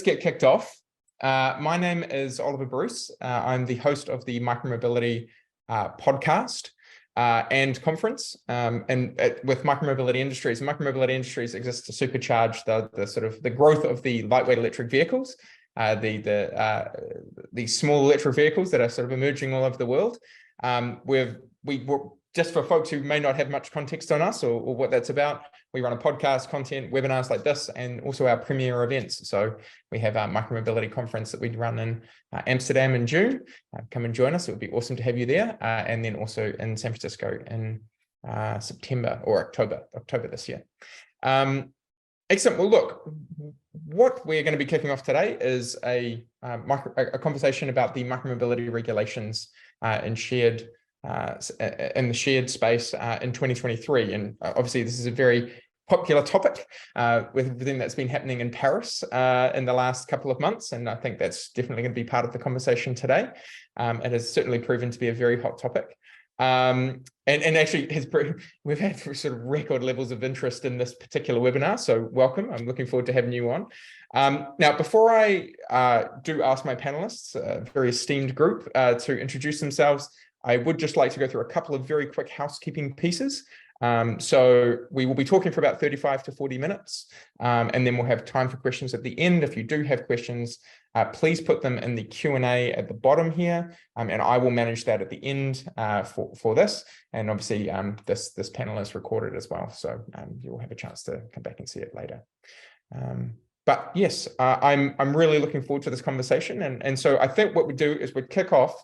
get kicked off. My name is Oliver Bruce. I'm the host of the Micromobility podcast and conference. With Micromobility Industries, Micromobility Industries exists to supercharge the sort of the growth of the lightweight electric vehicles, the small electric vehicles that are sort of emerging all over the world. Just for folks who may not have much context on us or what that's about, we run a podcast, content, webinars like this, and also our premier events. So we have our Micromobility conference that we run in Amsterdam in June. Come and join us. It would be awesome to have you there. And then also in San Francisco in September or October this year. Excellent. Well, look, what we're going to be kicking off today is a conversation about the Micromobility Regulations in the shared space in 2023. And obviously this is a very popular topic with everything that's been happening in Paris in the last couple of months. And I think that's definitely going to be part of the conversation today. It has certainly proven to be a very hot topic. And actually we've had sort of record levels of interest in this particular webinar. So welcome. I'm looking forward to having you on. Now, before I do ask my panelists, a very esteemed group, to introduce themselves, I would just like to go through a couple of very quick housekeeping pieces. So we will be talking for about 35 to 40 minutes, and then we'll have time for questions at the end. If you do have questions, please put them in the Q&A at the bottom here, and I will manage that at the end for this. And obviously, this panel is recorded as well, so you'll have a chance to come back and see it later. But yes, I'm really looking forward to this conversation. And so I think what we do is we'd kick off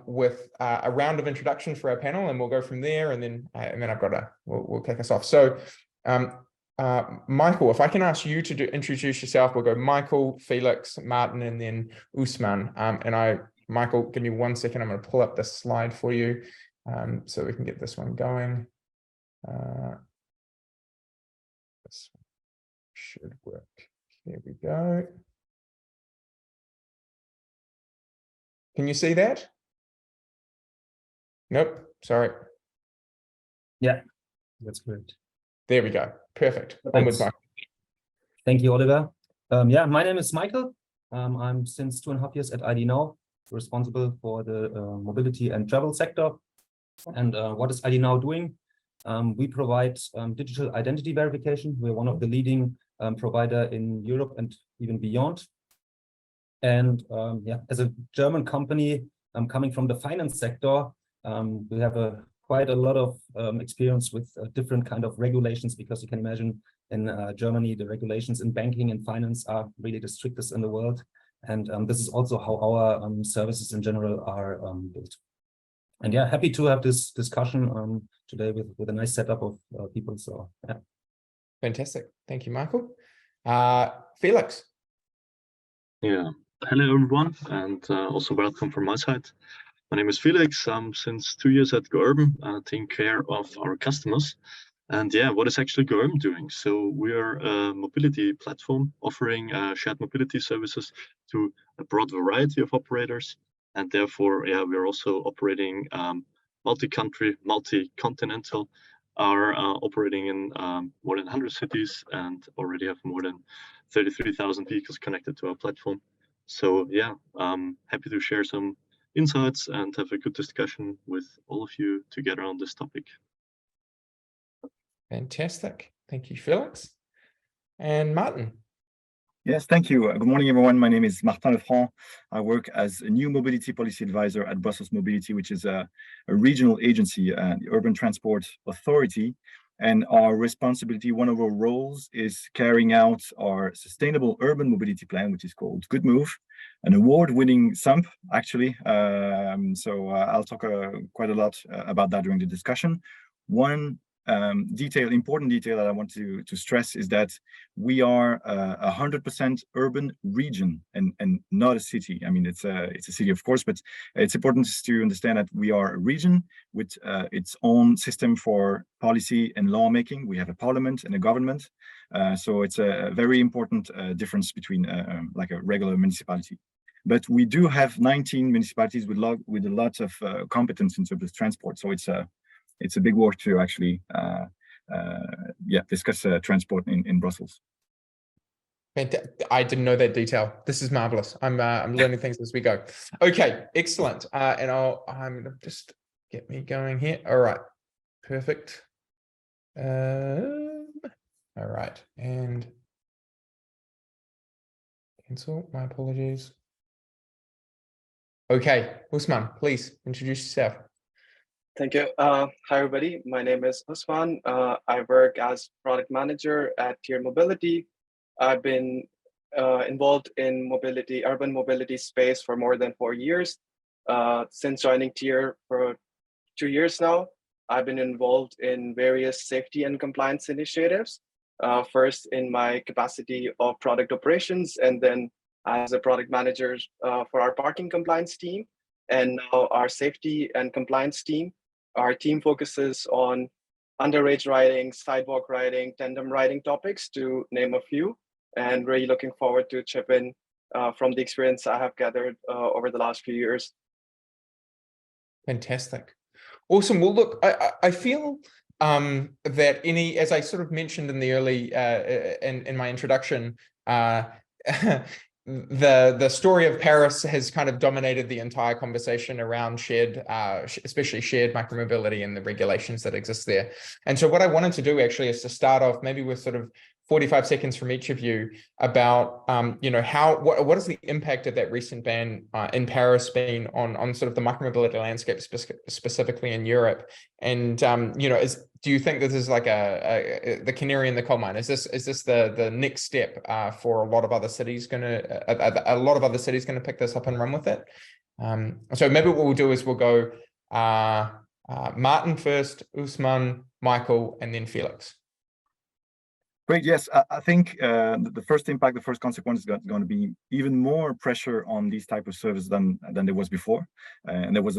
with a round of introductions for our panel, and we'll go from there. And then we'll kick us off. So, Michael, if I can ask you to introduce yourself, we'll go Michael, Felix, Martin, and then Usman. Michael, give me 1 second. I'm going to pull up this slide for you, so we can get this one going. This should work. Here we go. Can you see that? Nope, sorry. Yeah, that's great. There we go. Perfect. Onwards, Michael. Thank you, Oliver. Yeah, my name is Michael. I'm since 2.5 years at ID Now, responsible for the mobility and travel sector. And what is ID Now doing? We provide digital identity verification. We're one of the leading provider in Europe and even beyond. And yeah, as a German company, coming from the finance sector, we have quite a lot of experience with different kind of regulations, because you can imagine in Germany, the regulations in banking and finance are really the strictest in the world. And this is also how our services in general are built. And yeah, happy to have this discussion today with a nice setup of people. So yeah. Fantastic. Thank you, Michael. Felix. Yeah. Hello, everyone, and also welcome from my side. My name is Felix. I'm since 2 years at GoUrban, taking care of our customers. And yeah, what is actually GoUrban doing? So we are a mobility platform offering shared mobility services to a broad variety of operators. And therefore, yeah, we're also operating multi-country, multi-continental, are operating in more than 100 cities and already have more than 33,000 vehicles connected to our platform. So yeah, happy to share some insights and have a good discussion with all of you together on this topic. Fantastic. Thank you, Felix. And Martin. Yes, thank you. Good morning, everyone. My name is Martin Lefranc. I work as a new mobility policy advisor at Brussels Mobility, which is a regional agency, the Urban Transport Authority. And our responsibility, one of our roles, is carrying out our sustainable urban mobility plan, which is called Good Move, an award-winning SUMP, actually. So I'll talk quite a lot about that during the discussion. One important detail that I want to stress is that we are 100% urban region and not a city. I mean, it's a city, of course, but it's important to understand that we are a region with its own system for policy and lawmaking. We have a parliament and a government. So it's a very important difference between like a regular municipality. But we do have 19 municipalities with a lot of competence in terms of transport. So it's a big work to actually discuss transport in Brussels. I didn't know that detail. This is marvelous. I'm learning things as we go. Okay, excellent. And I'm gonna just get me going here. All right, perfect. All right, and cancel. My apologies. Okay, Usman, please introduce yourself. Thank you. Hi, everybody. My name is Usman. I work as product manager at Tier Mobility. I've been involved in urban mobility space for more than 4 years. Since joining Tier for 2 years now, I've been involved in various safety and compliance initiatives. First in my capacity of product operations, and then as a product manager for our parking compliance team, and now our safety and compliance team. Our team focuses on underage riding, sidewalk riding, tandem riding topics, to name a few, and really looking forward to chip in from the experience I have gathered over the last few years. Fantastic. Awesome. Well, look, I feel that as I sort of mentioned in the early, in my introduction, the story of Paris has kind of dominated the entire conversation around especially shared micromobility and the regulations that exist there. And so what I wanted to do actually is to start off maybe with sort of 45 seconds from each of you about, what is the impact of that recent ban in Paris been on sort of the micromobility landscape, specifically in Europe? And, do you think this is like the canary in the coal mine? Is this the next step for a lot of other cities going to pick this up and run with it? So maybe what we'll do is we'll go Martin first, Usman, Michael, and then Felix. Great. Yes, I think the first impact, the first consequence is going to be even more pressure on these type of services than there was before, and there was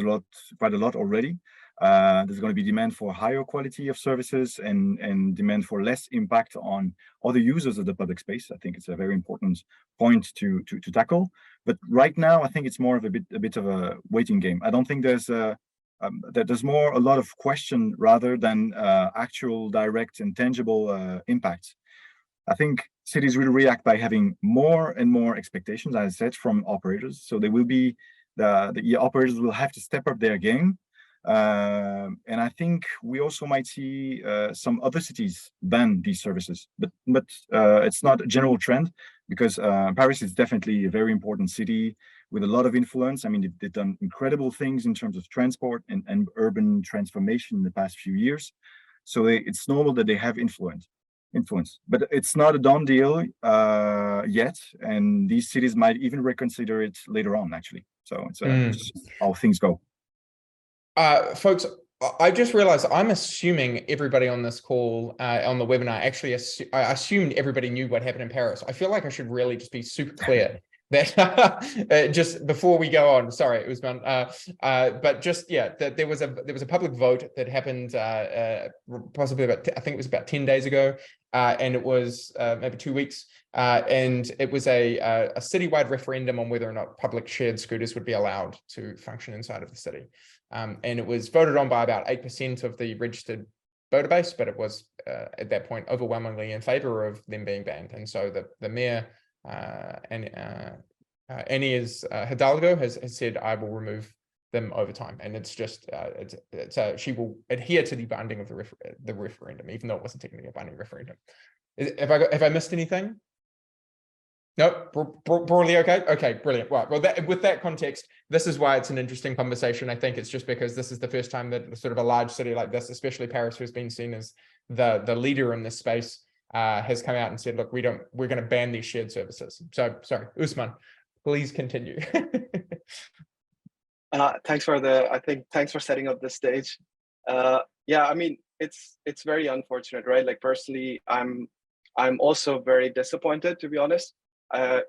quite a lot already. There's going to be demand for higher quality of services and demand for less impact on other users of the public space. I think it's a very important point to tackle. But right now, I think it's more of a bit of a waiting game. I don't think there's a lot of question rather than actual direct and tangible impacts. I think cities will react by having more and more expectations, as I said, from operators. So there will be the operators will have to step up their game. And I think we also might see some other cities ban these services, but it's not a general trend, because Paris is definitely a very important city with a lot of influence. I mean, they've done incredible things in terms of transport and urban transformation in the past few years. So it's normal that they have influence, but it's not a done deal yet. And these cities might even reconsider it later on, actually. So it's just how things go. Folks, I just realized I'm assuming everybody on this call, on the webinar, actually, I assumed everybody knew what happened in Paris. I feel like I should really just be super clear that just before we go on, sorry, it was but just, yeah, that there was a public vote that happened possibly I think it was about 10 days ago, and it was maybe 2 weeks, and it was a citywide referendum on whether or not public shared scooters would be allowed to function inside of the city. And it was voted on by about 8% of the registered voter base, but it was at that point overwhelmingly in favor of them being banned. And so the mayor, Inés Hidalgo, has said, I will remove them over time. And it's just, she will adhere to the binding of the referendum, even though it wasn't technically a binding referendum. Have I missed anything? Nope, broadly okay? Okay, brilliant. Right, well, with that context, this is why it's an interesting conversation. I think it's just because this is the first time that sort of a large city like this, especially Paris, who's been seen as the leader in this space, has come out and said, look, we're going to ban these shared services. So, sorry, Usman, please continue. Thanks for setting up the stage. Yeah, I mean, it's very unfortunate, right? Like, personally, I'm also very disappointed, to be honest.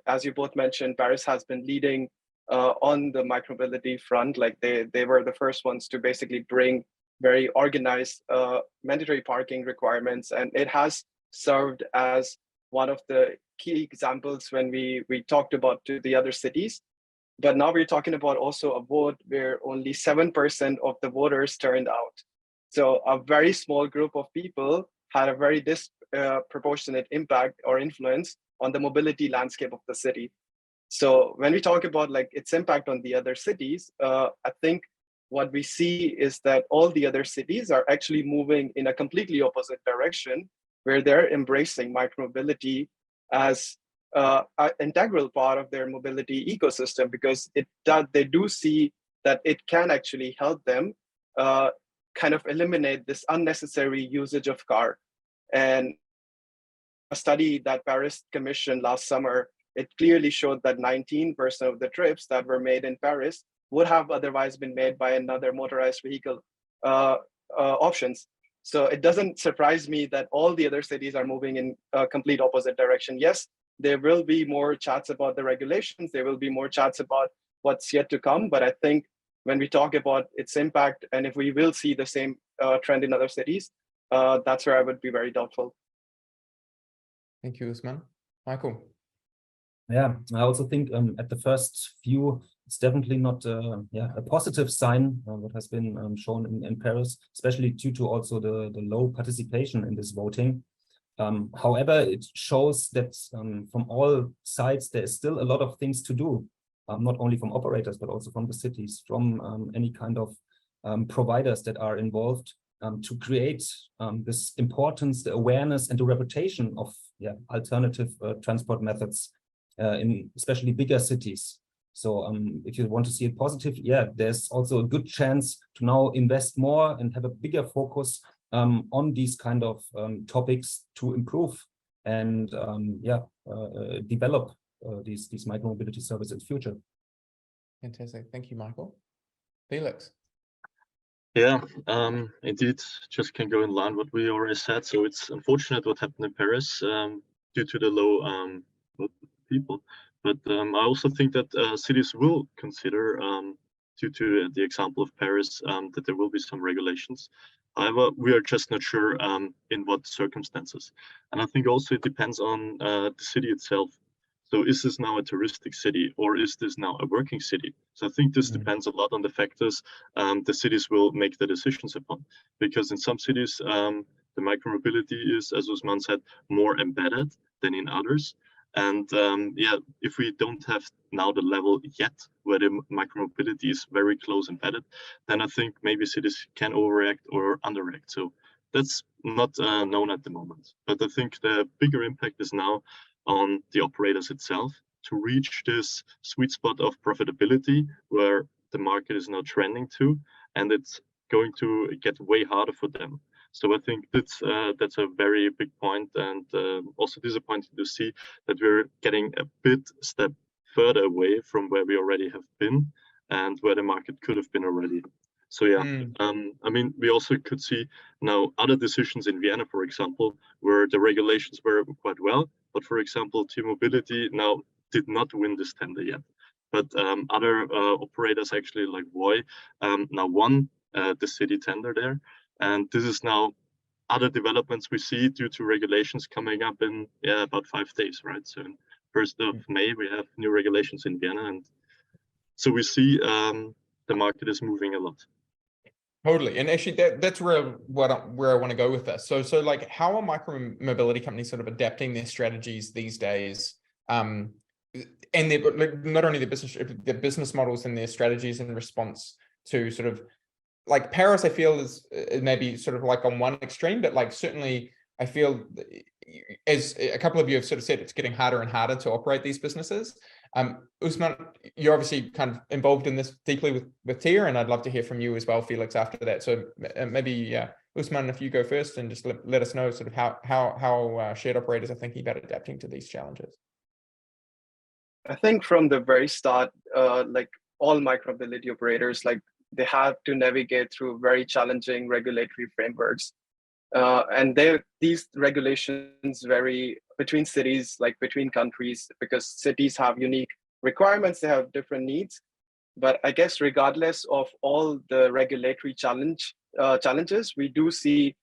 As you both mentioned, Paris has been leading on the micromobility front. Like, they were the first ones to basically bring very organized mandatory parking requirements, and it has served as one of the key examples when we talked about to the other cities. But now we're talking about also a vote where only 7% of the voters turned out. So a very small group of people had a very proportionate impact or influence on the mobility landscape of the city. So when we talk about like its impact on the other cities, I think what we see is that all the other cities are actually moving in a completely opposite direction, where they're embracing micromobility as an integral part of their mobility ecosystem, because they do see that it can actually help them kind of eliminate this unnecessary usage of car. And a study that Paris commissioned last summer, it clearly showed that 19% of the trips that were made in Paris would have otherwise been made by another motorized vehicle options. So it doesn't surprise me that all the other cities are moving in a complete opposite direction. Yes, there will be more chats about the regulations. There will be more chats about what's yet to come. But I think when we talk about its impact, and if we will see the same trend in other cities, that's where I would be very doubtful. Thank you, Usman. Michael. Yeah, I also think at the first view, it's definitely not a positive sign what has been shown in Paris, especially due to also the low participation in this voting. However, it shows that from all sides, there is still a lot of things to do, not only from operators, but also from the cities, from any kind of providers that are involved to create this importance, the awareness, and the reputation of alternative transport methods in especially bigger cities. So if you want to see it positive, there's also a good chance to now invest more and have a bigger focus on these kind of topics to improve and develop these micromobility services in the future. Fantastic. Thank you, Michael. Felix. Yeah, indeed, just can go in line what we already said. So it's unfortunate what happened in Paris due to the low people. But I also think that cities will consider, due to the example of Paris, that there will be some regulations. However, we are just not sure in what circumstances. And I think also it depends on the city itself. So is this now a touristic city, or is this now a working city? So I think this depends a lot on the factors the cities will make the decisions upon. Because in some cities, the micromobility is, as Usman said, more embedded than in others. And if we don't have now the level yet where the micromobility is very close embedded, then I think maybe cities can overreact or underreact. So that's not known at the moment. But I think the bigger impact is now on the operators itself to reach this sweet spot of profitability where the market is now trending to, and it's going to get way harder for them. So I think that's a very big point, and also disappointing to see that we're getting a step further away from where we already have been and where the market could have been already. So I mean, we also could see now other decisions in Vienna, for example, where the regulations were quite well, but for example, T-Mobility now did not win this tender yet. But other operators, actually like Voi, now won the city tender there. And this is now other developments we see due to regulations coming up in about 5 days, right? So 1st of May, we have new regulations in Vienna. And so we see the market is moving a lot. Totally. And actually that's where I want to go with this. So like, how are micromobility companies sort of adapting their strategies these days? And not only their business models and their strategies in response to sort of like Paris, I feel is maybe sort of like on one extreme, but like certainly I feel, as a couple of you have sort of said, it's getting harder and harder to operate these businesses. Usman, you're obviously kind of involved in this deeply with TIER, and I'd love to hear from you as well, Felix, after that. So maybe Usman, if you go first and just let us know sort of how shared operators are thinking about adapting to these challenges. I think from the very start, like all micromobility operators, like they have to navigate through very challenging regulatory frameworks. And these regulations vary between cities, like between countries, because cities have unique requirements, they have different needs. But I guess regardless of all the regulatory challenges, we do see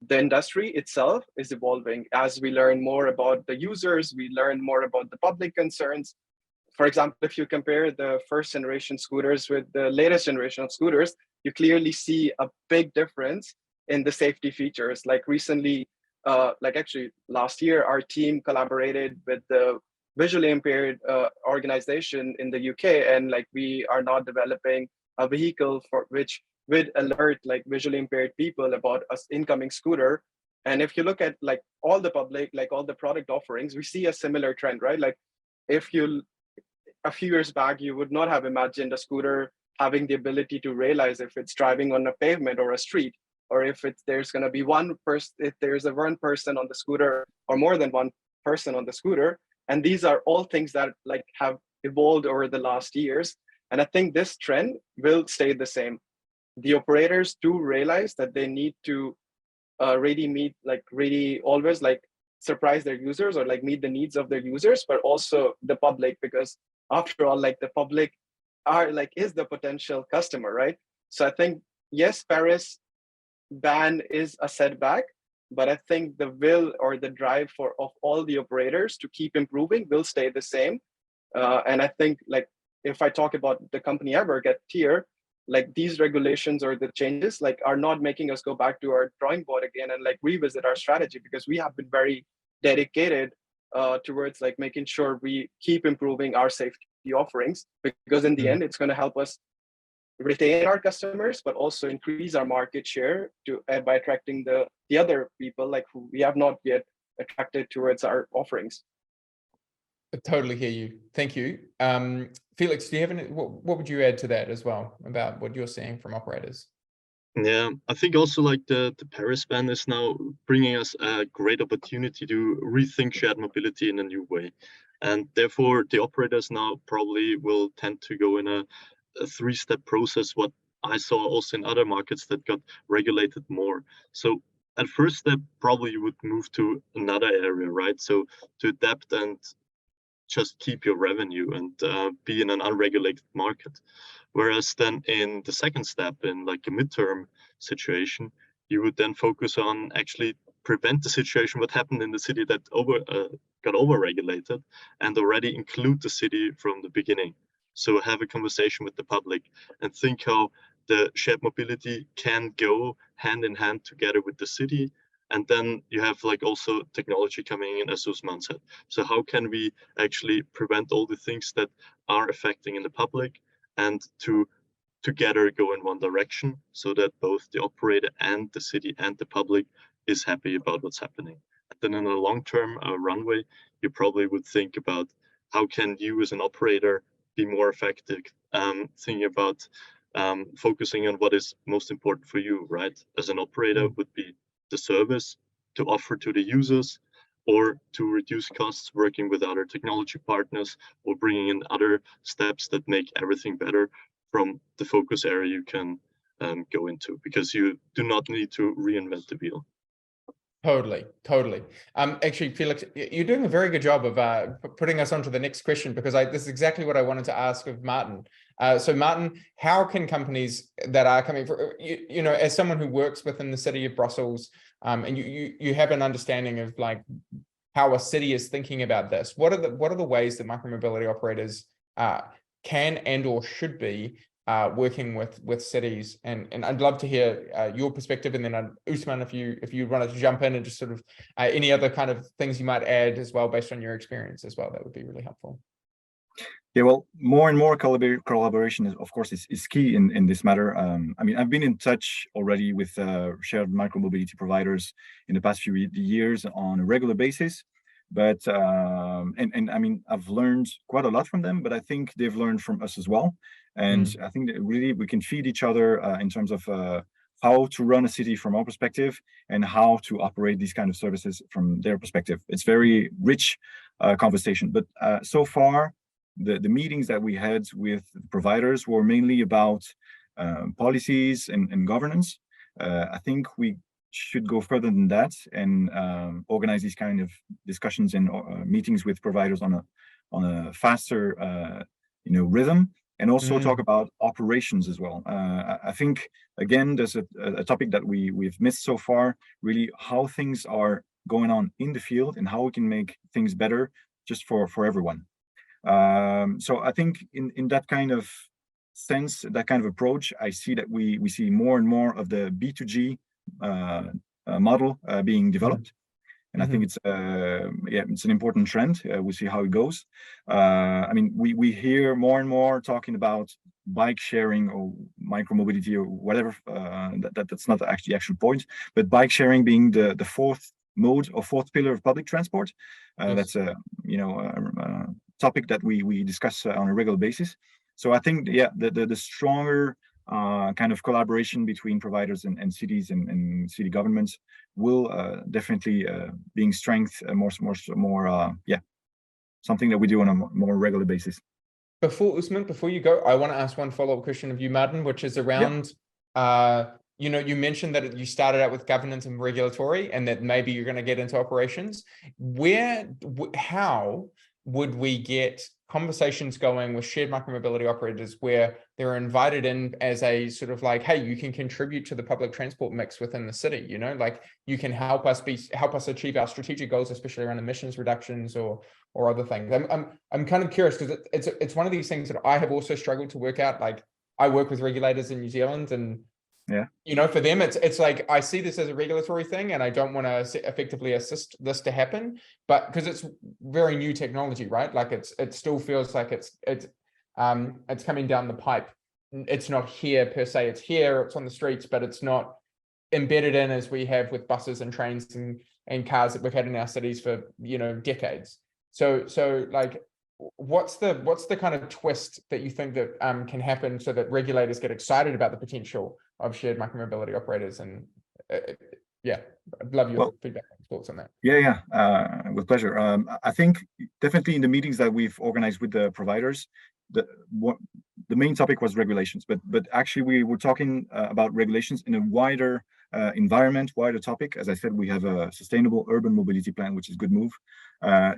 the industry itself is evolving. As we learn more about the users, we learn more about the public concerns. For example, if you compare the first generation scooters with the latest generation of scooters, you clearly see a big difference in the safety features. Like recently, like actually last year, our team collaborated with the visually impaired organization in the UK, and like we are now developing a vehicle for which would alert like visually impaired people about an incoming scooter. And if you look at like all the public, like all the product offerings, we see a similar trend, right? Like if you, a few years back, you would not have imagined a scooter having the ability to realize if it's driving on a pavement or a street, or if there's going to be one person, if there's a one person on the scooter or more than one person on the scooter. And these are all things that like have evolved over the last years. And I think this trend will stay the same. The operators do realize that they need to really always like surprise their users or like meet the needs of their users, but also the public, because after all, like the public are like is the potential customer, right? So I think yes, Paris ban is a setback, but I think the will or the drive of all the operators to keep improving will stay the same. And I think like if I talk about the company I work at, Tier, like these regulations or the changes like are not making us go back to our drawing board again and like revisit our strategy, because we have been very dedicated towards like making sure we keep improving our safety offerings, because in the end it's going to help us retain our customers, but also increase our market share to by attracting the other people like who we have not yet attracted towards our offerings. I totally hear you. Thank you. Felix, do you have any, what would you add to that as well about what you're seeing from operators? Yeah, I think also like the Paris ban is now bringing us a great opportunity to rethink shared mobility in a new way. And therefore, the operators now probably will tend to go in a three-step process, what I saw also in other markets that got regulated more. So at first step, probably you would move to another area, right? So to adapt and just keep your revenue and be in an unregulated market. Whereas then in the second step, in like a midterm situation, you would then focus on actually prevent the situation what happened in the city that got over-regulated, and already include the city from the beginning. So have a conversation with the public and think how the shared mobility can go hand in hand together with the city. And then you have like also technology coming in, as Usman said. So how can we actually prevent all the things that are affecting in the public, and to together go in one direction, so that both the operator and the city and the public is happy about what's happening. And then in a long-term runway, you probably would think about how can you as an operator be more effective, thinking about focusing on what is most important for you, right? As an operator would be the service to offer to the users, or to reduce costs working with other technology partners, or bringing in other steps that make everything better from the focus area you can go into, because you do not need to reinvent the wheel. Totally. Actually, Felix, you're doing a very good job of putting us onto the next question, because this is exactly what I wanted to ask of Martin. So Martin, how can companies that are coming for, you know, as someone who works within the city of Brussels, and you have an understanding of like how a city is thinking about this, what are the ways that micromobility operators can and or should be working with cities, and I'd love to hear your perspective, and then Usman, if you wanted to jump in and just sort of any other kind of things you might add as well based on your experience as well, that would be really helpful. Yeah, well, more and more collaboration is, of course, is key in this matter. I mean, I've been in touch already with shared micromobility providers in the past few years on a regular basis, but and I mean, I've learned quite a lot from them, but I think they've learned from us as well. And I think that really we can feed each other in terms of how to run a city from our perspective, and how to operate these kind of services from their perspective. It's very rich conversation, but so far, the meetings that we had with providers were mainly about policies and governance. I think we should go further than that and organize these kind of discussions and meetings with providers on a faster rhythm, and also talk about operations as well. I think, again, there's a topic that we've missed so far, really how things are going on in the field and how we can make things better just for everyone. So I think in that kind of sense, that kind of approach, I see that we see more and more of the B2G model being developed. And I think it's it's an important trend. We'll see how it goes. I mean, we hear more and more talking about bike sharing or micromobility or whatever. That's not actually the actual point, but bike sharing being the fourth mode or fourth pillar of public transport. That's a topic that we discuss on a regular basis. So I think the stronger kind of collaboration between providers and cities and city governments will definitely being strength more something that we do on a more regular basis. Before you go, I want to ask one follow-up question of you, Martin, which is around you mentioned that you started out with governance and regulatory and that maybe you're going to get into operations. How would we get conversations going with shared micromobility operators where they're invited in as a sort of like, hey, you can contribute to the public transport mix within the city, like you can help us achieve our strategic goals, especially around emissions reductions or other things. I'm kind of curious because it's one of these things that I have also struggled to work out. Like I work with regulators in New Zealand and for them, it's like, I see this as a regulatory thing and I don't want to effectively assist this to happen, but because it's very new technology, right? Like it still feels like it's coming down the pipe. It's not here per se, it's here, it's on the streets, but it's not embedded in as we have with buses and trains and cars that we've had in our cities for, decades. So like, what's the kind of twist that you think that can happen so that regulators get excited about the potential of shared micromobility operators? And I'd love your feedback and thoughts on that. With pleasure. I think definitely in the meetings that we've organized with the providers, the main topic was regulations, but actually we were talking about regulations in a wider environment, wider topic. As I said, we have a sustainable urban mobility plan, which is a good move.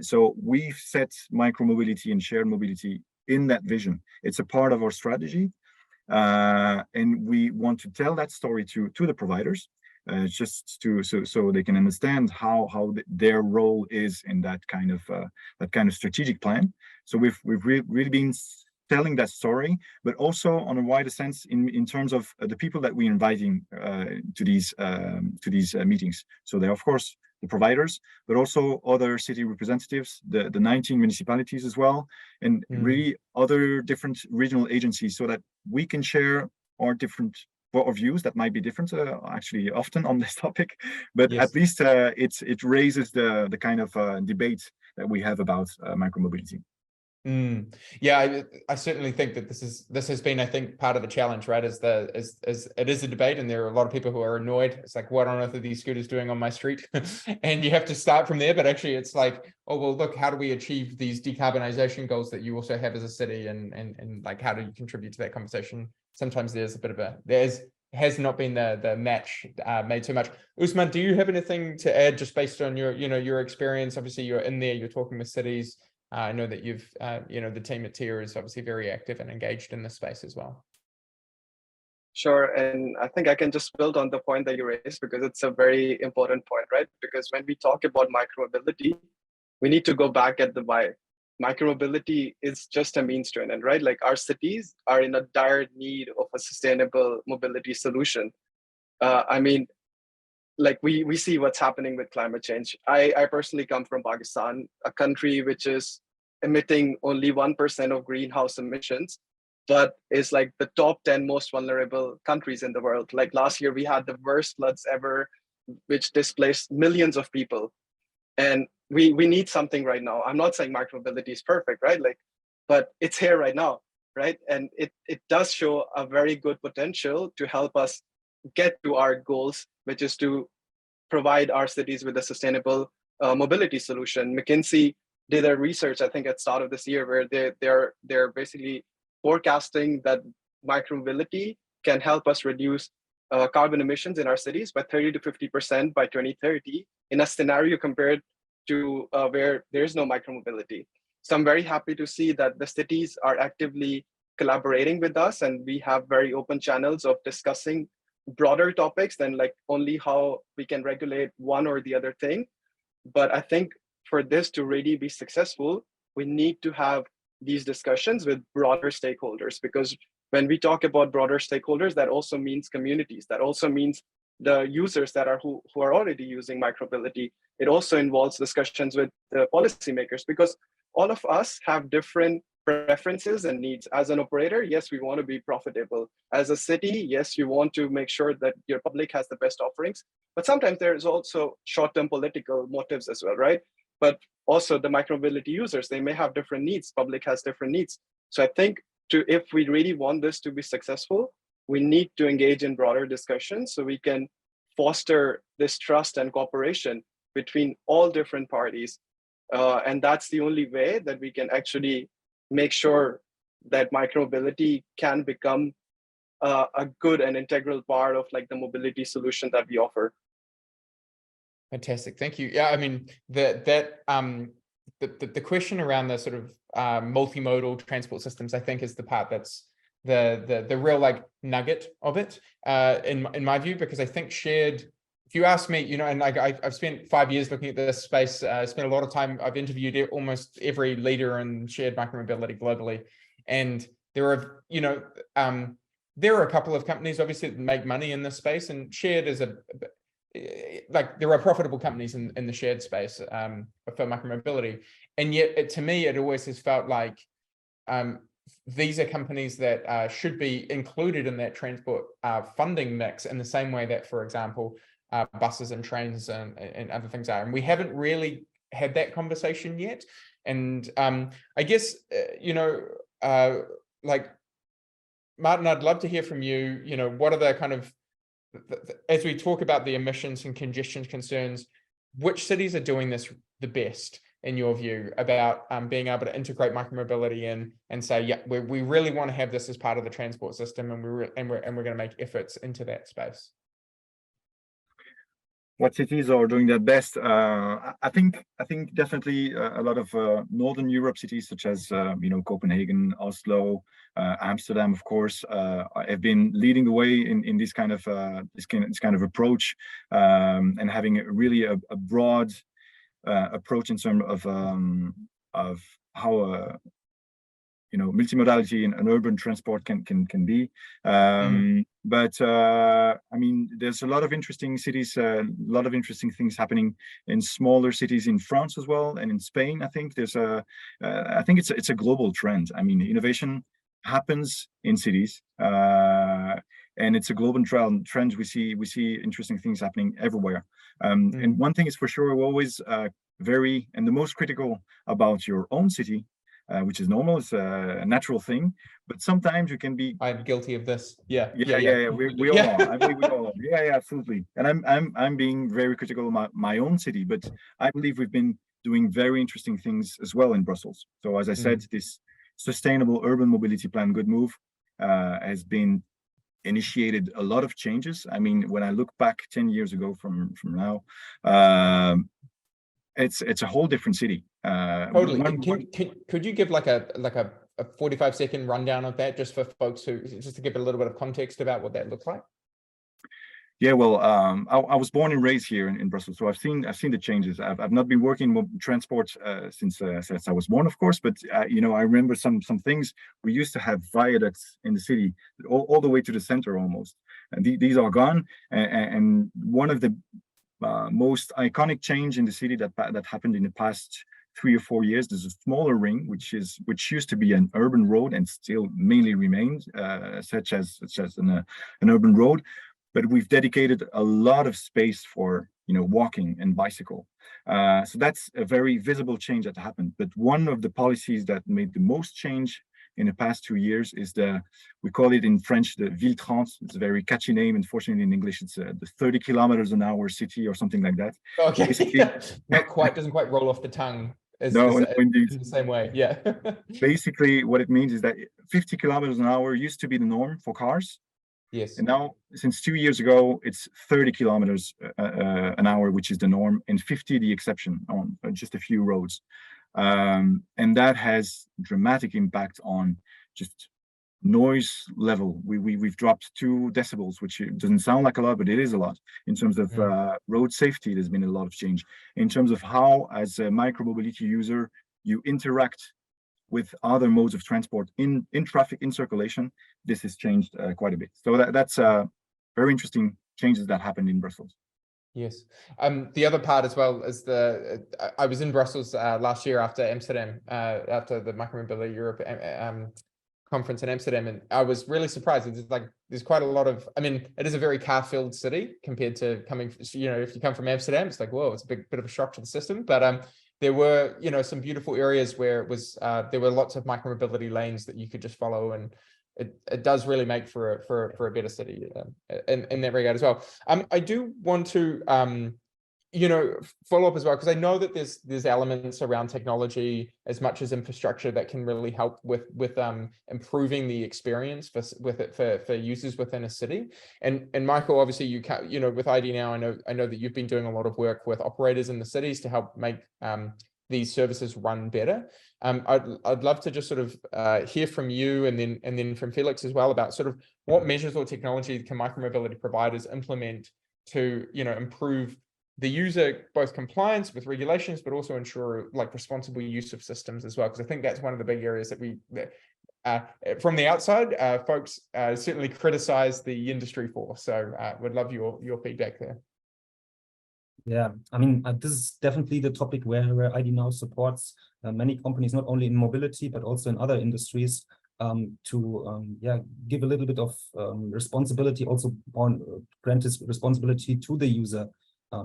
So we've set micromobility and shared mobility in that vision. It's a part of our strategy. And we want to tell that story to the providers, just so they can understand how their role is in that kind of strategic plan. So we've really been telling that story, but also on a wider sense in terms of the people that we're inviting to these meetings. So they're of course the providers, but also other city representatives, the 19 municipalities as well, and really other different regional agencies, so that we can share our different views that might be different actually often on this topic, but at least it raises the kind of debate that we have about micromobility. I certainly think that this has been, I think, part of the challenge, right? Is it is a debate, and there are a lot of people who are annoyed. It's like, what on earth are these scooters doing on my street? And you have to start from there. But actually, it's like, oh well, look, how do we achieve these decarbonization goals that you also have as a city, and like, how do you contribute to that conversation? Sometimes there's a bit of has not been the match made so much. Usman, do you have anything to add, just based on your experience? Obviously, you're in there, you're talking with cities. I know that you've, the team at TIER is obviously very active and engaged in this space as well. Sure, and I think I can just build on the point that you raised, because it's a very important point, right? Because when we talk about micromobility, we need to go back at the why. Micromobility is just a means to an end, right? Like our cities are in a dire need of a sustainable mobility solution. Like we see what's happening with climate change. I personally come from Pakistan, a country which is emitting only 1% of greenhouse emissions, but is like the top 10 most vulnerable countries in the world. Like last year, we had the worst floods ever, which displaced millions of people. And we need something right now. I'm not saying micromobility is perfect, right? But it's here right now, right? And it does show a very good potential to help us get to our goals, which is to provide our cities with a sustainable mobility solution. McKinsey did a research, I think, at the start of this year, where they're basically forecasting that micromobility can help us reduce carbon emissions in our cities by 30 to 50% by 2030 in a scenario compared to where there is no micromobility. So I'm very happy to see that the cities are actively collaborating with us, and we have very open channels of discussing broader topics than like only how we can regulate one or the other thing. But I think for this to really be successful, we need to have these discussions with broader stakeholders, because when we talk about broader stakeholders, that also means communities, that also means the users that are who are already using micromobility. It also involves discussions with the policymakers, because all of us have different preferences and needs. As an operator, yes, we want to be profitable. As a city, yes, you want to make sure that your public has the best offerings. But sometimes there's also short-term political motives as well, right? But also the micromobility users, they may have different needs. Public has different needs. So I think if we really want this to be successful, we need to engage in broader discussions so we can foster this trust and cooperation between all different parties. And that's the only way that we can actually make sure that micromobility can become a good and integral part of like the mobility solution that we offer. Fantastic, thank you. Yeah, I mean, the question around the sort of multimodal transport systems, I think, is the part that's the real like nugget of it, in my view, because I think shared, if you ask me, you know, and like I've spent 5 years looking at this space, I spent a lot of time, I've interviewed almost every leader in shared micromobility globally, and there are, you know, there are a couple of companies obviously that make money in this space, and shared is like there are profitable companies in the shared space for micromobility, and yet to me it always has felt like these are companies that should be included in that transport funding mix in the same way that, for example, buses and trains and other things are. And we haven't really had that conversation yet. And I guess, you know, like, Martin, I'd love to hear from you, you know, what are the kind of, as we talk about the emissions and congestion concerns, which cities are doing this the best, in your view, about being able to integrate micromobility in and say, yeah, we really want to have this as part of the transport system, and we're going to make efforts into that space? What cities are doing that best? I think definitely a lot of Northern Europe cities, such as you know, Copenhagen, Oslo, Amsterdam, of course, have been leading the way in this kind of approach, and having really a broad approach in terms of how you know, multimodality and urban transport can be. But I mean, there's a lot of interesting cities, a lot of interesting things happening in smaller cities in France as well, and in Spain. I think there's I think it's a global trend. I mean, innovation happens in cities, and it's a global trend. We see interesting things happening everywhere. And one thing is for sure, we're always and the most critical about your own city, which is normal. It's a natural thing, but sometimes you can be. I'm guilty of this. Yeah. We all are. I believe we all are. Yeah, absolutely. And I'm being very critical of my own city, but I believe we've been doing very interesting things as well in Brussels. So as I said, this sustainable urban mobility plan, Good Move, has been initiated a lot of changes. I mean, when I look back 10 years ago from now, it's a whole different city. Totally. Could you give like a 45-second rundown of that, just for folks who, just to give a little bit of context about what that looks like? Yeah, well, I was born and raised here in Brussels, so I've seen the changes. I've not been working in transport since I was born, of course, but you know, I remember some things. We used to have viaducts in the city, all the way to the center almost, and these are gone. And one of the most iconic change in the city that happened in the past 3 or 4 years. There's a smaller ring, which used to be an urban road and still mainly remains such as an urban road, but we've dedicated a lot of space for, you know, walking and bicycle. So that's a very visible change that happened. But one of the policies that made the most change in the past 2 years is we call it in French the Ville Trans. It's a very catchy name. Unfortunately, in English, it's the 30 kilometers an hour city or something like that. Okay, doesn't quite roll off the tongue in the same way. Yeah. Basically, what it means is that 50 kilometers an hour used to be the norm for cars. Yes. And now, since 2 years ago, it's 30 kilometers an hour, which is the norm, and 50 the exception on just a few roads. And that has dramatic impact on just noise level. We've dropped 2 decibels, which doesn't sound like a lot, but it is a lot. In terms of road safety, there's been a lot of change. In terms of how, as a micromobility user, you interact with other modes of transport in traffic, in circulation, this has changed quite a bit. So that's a very interesting changes that happened in Brussels. Yes. The other part as well is I was in Brussels last year after Amsterdam, after the Micromobility Europe conference in Amsterdam, and I was really surprised. It's like there's quite a lot of, I mean, it is a very car-filled city compared to coming, if you come from Amsterdam, it's like, whoa, it's a bit of a shock to the system. But there were, some beautiful areas where it was there were lots of micromobility lanes that you could just follow, and it does really make for a better city in that regard as well. I do want to follow up as well, because I know that there's elements around technology as much as infrastructure that can really help with improving the experience for users within a city. And Michael, obviously you can, with ID Now, I know that you've been doing a lot of work with operators in the cities to help make these services run better. I'd love to just sort of hear from you and then from Felix as well about sort of what measures or technology can micromobility providers implement to improve the user, both compliance with regulations, but also ensure like responsible use of systems as well. Because I think that's one of the big areas that from the outside, folks certainly criticize the industry for. So would love your feedback there. Yeah, I mean, this is definitely the topic where ID Now supports many companies, not only in mobility, but also in other industries, to give a little bit of responsibility, also grant this responsibility to the user.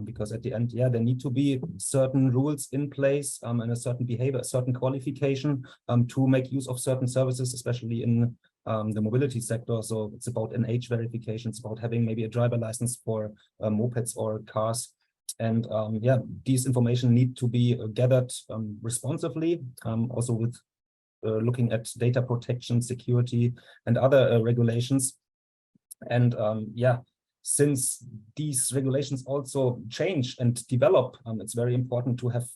Because at the end, there need to be certain rules in place and a certain behavior, a certain qualification to make use of certain services, especially in the mobility sector. So it's about an age verification, it's about having maybe a driver license for mopeds or cars. And these information need to be gathered responsively, also with looking at data protection, security, and other regulations. And since these regulations also change and develop, it's very important to have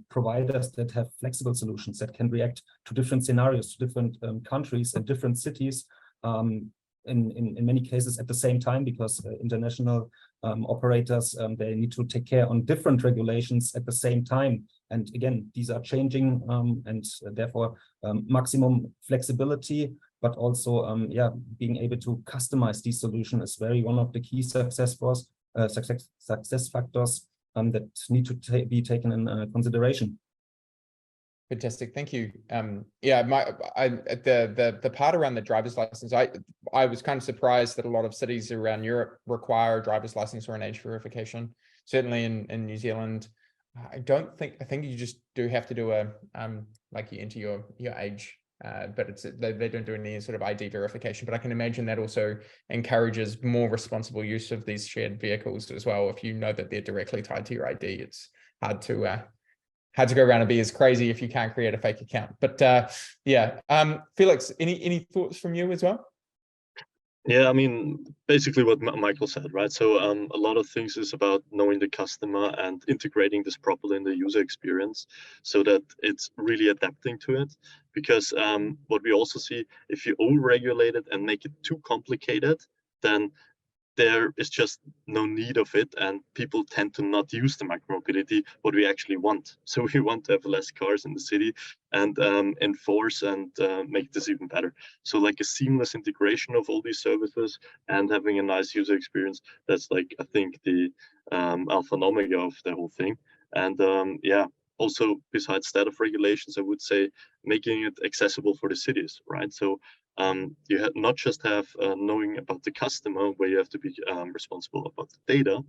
providers that have flexible solutions that can react to different scenarios, to different countries and different cities, in many cases at the same time, because international operators, they need to take care on different regulations at the same time. And again, these are changing, and therefore maximum flexibility, but also being able to customize these solutions is one of the key success factors that need to be taken in consideration. Fantastic, thank you. The part around the driver's license, I was kind of surprised that a lot of cities around Europe require a driver's license or an age verification. Certainly in New Zealand, I think you just do have to do a like you enter your age, but they don't do any sort of ID verification. But I can imagine that also encourages more responsible use of these shared vehicles as well. If you know that they're directly tied to your ID, it's hard to go around and be as crazy if you can't create a fake account. But Felix, any thoughts from you as well? Yeah, I mean, basically what Michael said, right? So a lot of things is about knowing the customer and integrating this properly in the user experience so that it's really adapting to it. Because what we also see, if you over-regulate it and make it too complicated, then there is just no need of it, and people tend to not use the micromobility what we actually want. So we want to have less cars in the city and enforce and make this even better. So like a seamless integration of all these services and having a nice user experience, that's like, I think, the alpha and omega of the whole thing. And also besides that of regulations, I would say making it accessible for the cities, right? So you not just have knowing about the customer, where you have to be responsible about the data,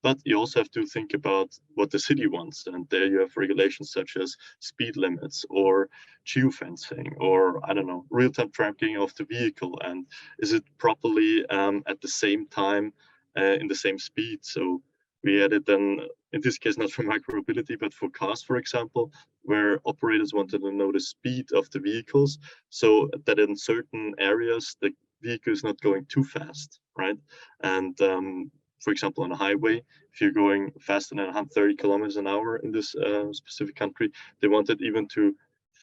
but you also have to think about what the city wants. And there you have regulations such as speed limits or geofencing, or I don't know, real-time tracking of the vehicle. And is it properly at the same time in the same speed? So we added then, in this case, not for micromobility, but for cars, for example, where operators wanted to know the speed of the vehicles so that in certain areas, the vehicle is not going too fast, right? And for example, on a highway, if you're going faster than 130 kilometers an hour in this specific country, they wanted even to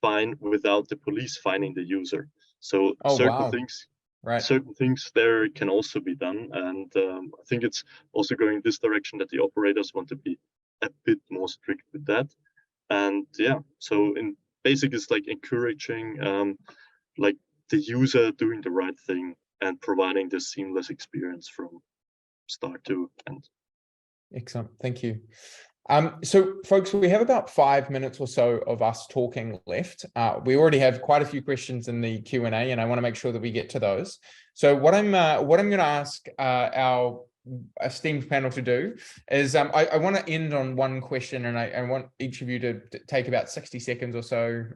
fine without the police fining the user. So certain things there can also be done. And I think it's also going in this direction that the operators want to be a bit more strict with that. And so in basic, it's like encouraging like the user doing the right thing and providing this seamless experience from start to end. Excellent, thank you. So folks, we have about 5 minutes or so of us talking left. We already have quite a few questions in the Q&A, and I want to make sure that we get to those. So what I'm going to ask our esteemed panel to do is I want to end on one question, and I want each of you to take about 60 seconds or so,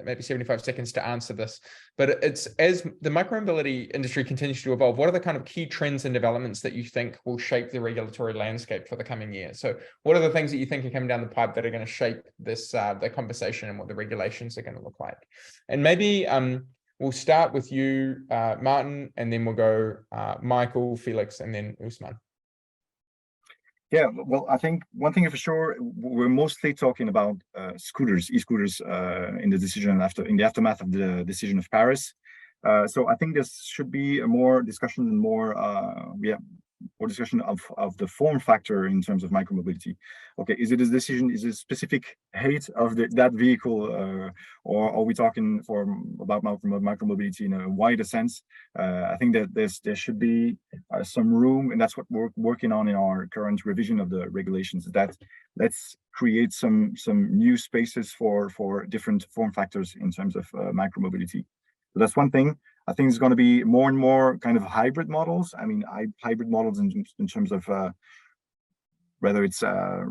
maybe 75 seconds to answer this. But it's, as the micromobility industry continues to evolve, what are the kind of key trends and developments that you think will shape the regulatory landscape for the coming year? So what are the things that you think are coming down the pipe that are going to shape this the conversation and what the regulations are going to look like? And maybe we'll start with you, Martin, and then we'll go Michael, Felix, and then Usman. Yeah, well, I think one thing for sure, we're mostly talking about scooters, e-scooters, in the aftermath of the decision of Paris. So I think there should be a more discussion and more discussion of the form factor in terms of micromobility. Okay, is it a decision? Is it a specific height of that vehicle, or are we talking about micromobility in a wider sense? I think that there should be some room, and that's what we're working on in our current revision of the regulations. That let's create some new spaces for different form factors in terms of micromobility. So that's one thing. I think it's going to be more and more kind of hybrid models. I mean, hybrid models in terms of whether it's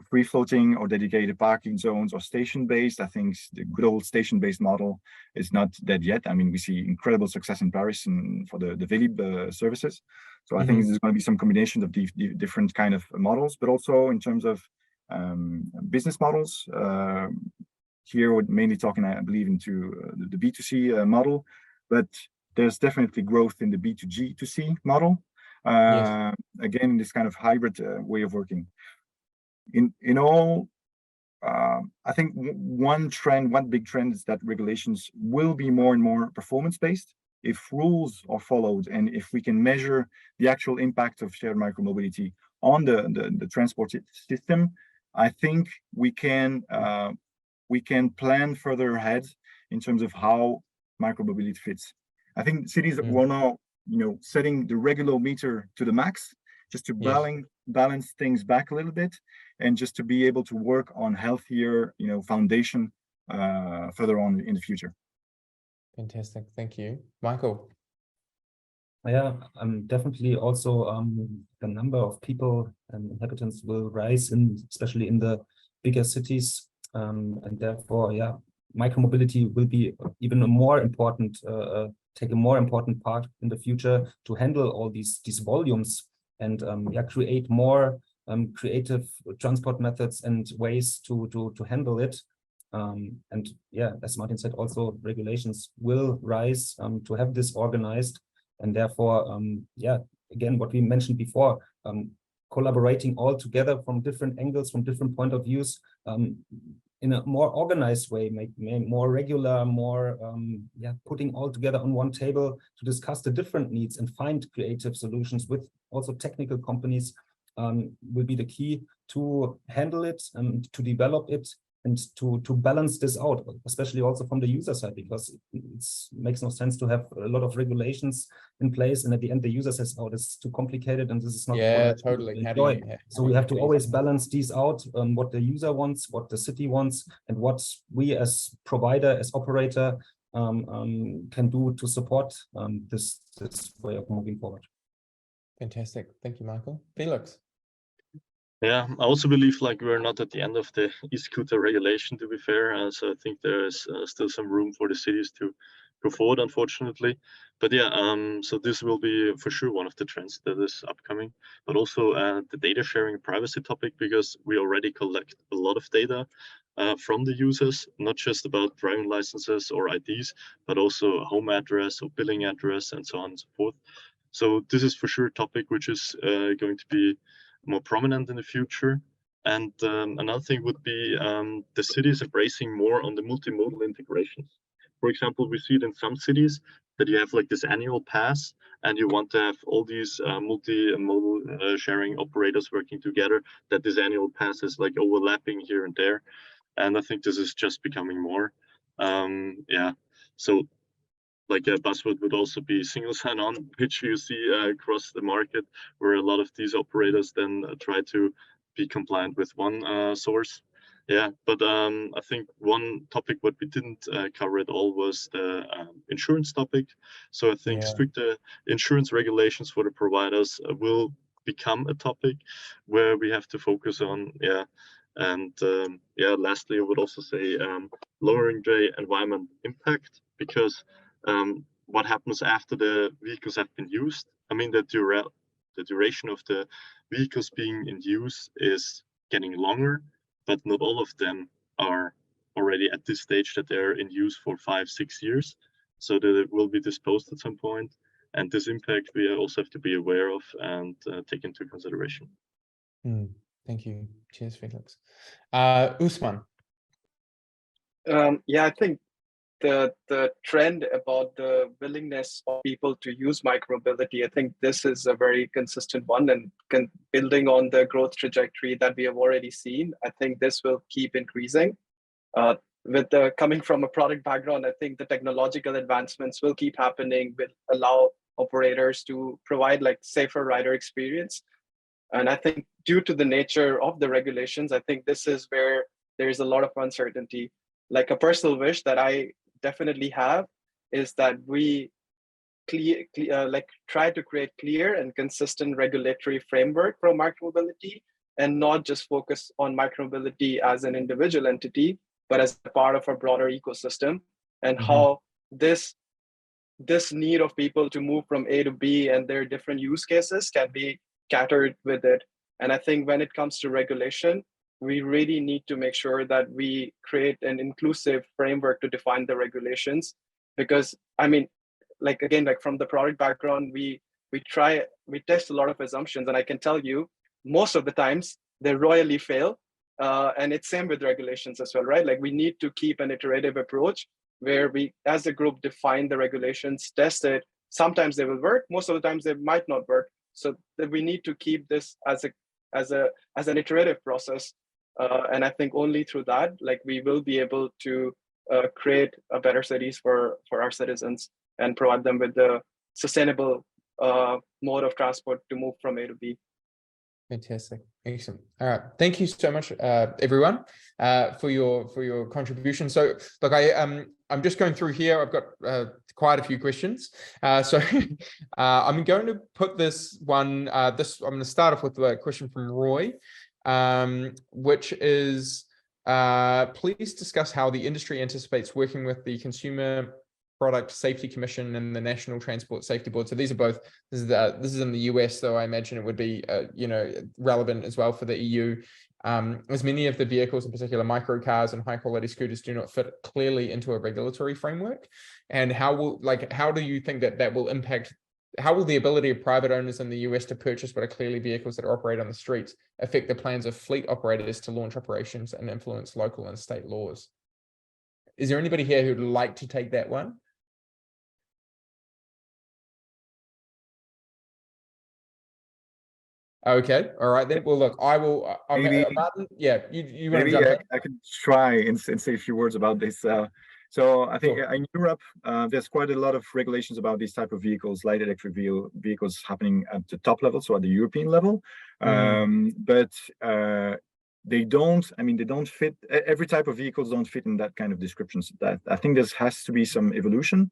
free floating or dedicated parking zones or station-based. I think the good old station-based model is not dead yet. I mean, we see incredible success in Paris for the Vélib services. So I think there's going to be some combinations of the different kind of models, but also in terms of business models. Here we're mainly talking, I believe, into the B2C model, but there's definitely growth in the B2G2C model. Yes. Again, this kind of hybrid way of working. In all, I think one big trend is that regulations will be more and more performance-based. If rules are followed, and if we can measure the actual impact of shared micromobility on the transport system, I think we can plan further ahead in terms of how micromobility fits. I think cities are now, setting the regular meter to the max, just to balance things back a little bit, and just to be able to work on healthier, foundation further on in the future. Fantastic, thank you, Michael. Yeah, definitely also the number of people and inhabitants will rise, especially in the bigger cities, and therefore, yeah, micromobility will be even a more important, take a more important part in the future to handle all these volumes and create more creative transport methods and ways to handle it. And yeah, as Martin said, also regulations will rise to have this organized, and therefore, yeah, again, what we mentioned before, collaborating all together from different angles, from different point of views, in a more organized way, more regular, more putting all together on one table to discuss the different needs and find creative solutions with also technical companies will be the key to handle it and to develop it and to balance this out, especially also from the user side, because it makes no sense to have a lot of regulations in place and at the end the user says, oh, this is too complicated and this is not totally. So we have to always balance these out, what the user wants, what the city wants, and what we as provider, as operator can do to support this way of moving forward. Fantastic, thank you, Michael. Felix. Yeah, I also believe we're not at the end of the e-scooter regulation, to be fair. So I think there's still some room for the cities to go forward, unfortunately. But yeah, so this will be for sure one of the trends that is upcoming, but also the data sharing privacy topic, because we already collect a lot of data from the users, not just about driving licenses or IDs, but also home address or billing address and so on and so forth. So this is for sure a topic which is going to be more prominent in the future. And another thing would be the cities embracing more on the multimodal integrations. For example, we see it in some cities that you have this annual pass and you want to have all these multimodal sharing operators working together, that this annual pass is overlapping here and there. And I think this is just becoming more. So like a buzzword would also be single sign-on, which you see across the market, where a lot of these operators then try to be compliant with one source. Yeah, but I think one topic what we didn't cover at all was the insurance topic. So I think stricter insurance regulations for the providers will become a topic where we have to focus on. Yeah, and yeah, lastly, I would also say lowering the environment impact, because what happens after the vehicles have been used? I mean, the duration of the vehicles being in use is getting longer, but not all of them are already at this stage that they're in use for 5-6 years. So that it will be disposed at some point. And this impact we also have to be aware of and take into consideration. Thank you. Cheers, Felix. Usman. Yeah, I think the trend about the willingness of people to use micromobility, I think this is a very consistent one, and building on the growth trajectory that we have already seen, I think this will keep increasing. With the coming from a product background, I think the technological advancements will keep happening, will allow operators to provide like safer rider experience. And I think due to the nature of the regulations, I think this is where there's a lot of uncertainty. Like a personal wish that I definitely have is that we try to create clear and consistent regulatory framework for micromobility, and not just focus on micromobility as an individual entity, but as a part of a broader ecosystem, and how this need of people to move from A to B and their different use cases can be catered with it. And I think when it comes to regulation, we really need to make sure that we create an inclusive framework to define the regulations. Because I mean, like again, like from the product background, we test a lot of assumptions, and I can tell you most of the times they royally fail. And it's same with regulations as well, right? Like we need to keep an iterative approach where we as a group define the regulations, test it. Sometimes they will work, most of the times they might not work. So that we need to keep this as an iterative process. And I think only through that, like we will be able to create a better cities for our citizens and provide them with the sustainable mode of transport to move from A to B. Fantastic. Excellent. All right. Thank you so much, everyone, for your contribution. So look, I'm just going through here. I've got quite a few questions. So I'm going to put this one, I'm going to start off with a question from Roy, which is, please discuss how the industry anticipates working with the Consumer Product Safety Commission and the National Transport Safety Board. So these are both, this is in the US, though I imagine it would be, relevant as well for the EU. As many of the vehicles, in particular microcars and high quality scooters, do not fit clearly into a regulatory framework. And how do you think that will impact, how will the ability of private owners in the US to purchase what are clearly vehicles that operate on the streets affect the plans of fleet operators to launch operations and influence local and state laws? Is there anybody here who'd like to take that one? Okay, all right then. Well, look, I will. Martin, yeah, you want to jump in? I could try and say a few words about this. So I think in Europe, there's quite a lot of regulations about these type of vehicles, light electric vehicles happening at the top level, so at the European level. But they don't fit. Every type of vehicles don't fit in that kind of descriptions. That I think there has to be some evolution,